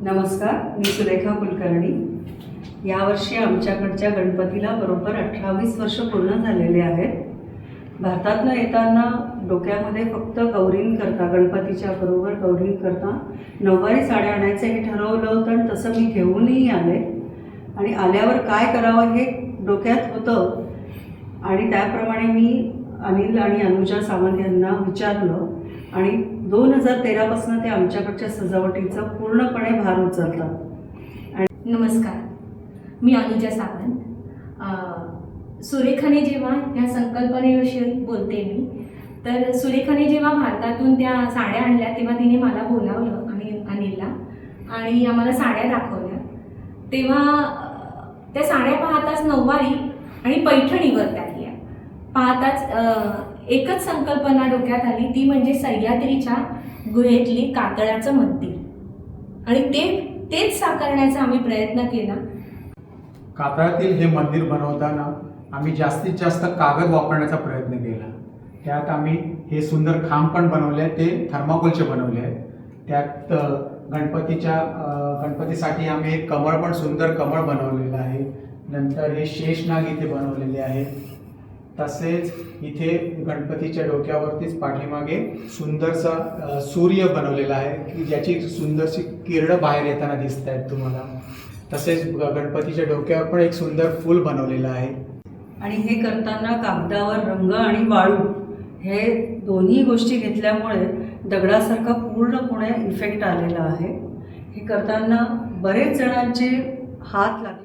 नमस्कार, मी सुरेखा कुलकर्णी। यावर्षी आमच्याकडच्या गणपतीला बरोबर 18-20 वर्ष पूर्ण झालेले आहेत। भारतातनं येताना डोक्यामध्ये फक्त गौरींकरता, गणपतीच्या बरोबर गौरींकरता नऊवारी साड्या आणायचं हे ठरवलं होतं आणि तसं मी घेऊनही आले आणि आल्यावर काय करावं हे डोक्यात होतं आणि त्याप्रमाणे मी अनिल आणि अनुजा सावंत यांना विचारलं आणि 2013 पासून ते आमच्याकडच्या सजावटीचा पूर्णपणे भार उचलतात। नमस्कार, मी अनुजा सावंत। सुरेखाने जेव्हा ह्या संकल्पनेविषयी बोलते मी, तर सुरेखाने जेव्हा भारतातून त्या साड्या आणल्या तेव्हा तिने मला बोलावलं आणि अनिलला आणि आम्हाला साड्या दाखवल्या। तेव्हा त्या साड्या पाहताच नऊवारी आणि पैठणीवर त्यातल्या पाहताच एकच संकल्पना डोक्यात आली, ती म्हणजे सह्याद्रीच्या गुहेतली कातळाचं मंदिर आणि तेच साकारण्याचा आम्ही प्रयत्न केला। कातळातील हे मंदिर बनवताना आम्ही जास्तीत जास्त कागद वापरण्याचा प्रयत्न केला। त्यात आम्ही हे सुंदर खांब पण बनवले आहेत, ते थर्माकोलचे बनवले आहेत। त्यात गणपतीसाठी आम्ही एक कमळ पण सुंदर कमळ बनवलेलं आहे। नंतर हे शेषनाग इथे बनवलेले आहेत। तसेच इथे गणपतीच्या डोक्यावरतीच पाठीमागे सुंदरसा सूर्य बनवलेला आहे की ज्याची सुंदरशी किरणं बाहेर येताना दिसत आहेत तुम्हाला। तसेच गणपतीच्या डोक्यावर पण एक सुंदर फूल बनवलेलं आहे। आणि हे करताना कागदावर रंग आणि वाळू हे दोन्ही गोष्टी घेतल्यामुळे दगडासारखा पूर्णपणे इफेक्ट आलेला आहे। हे करताना बरेच जणांचे हात लागले।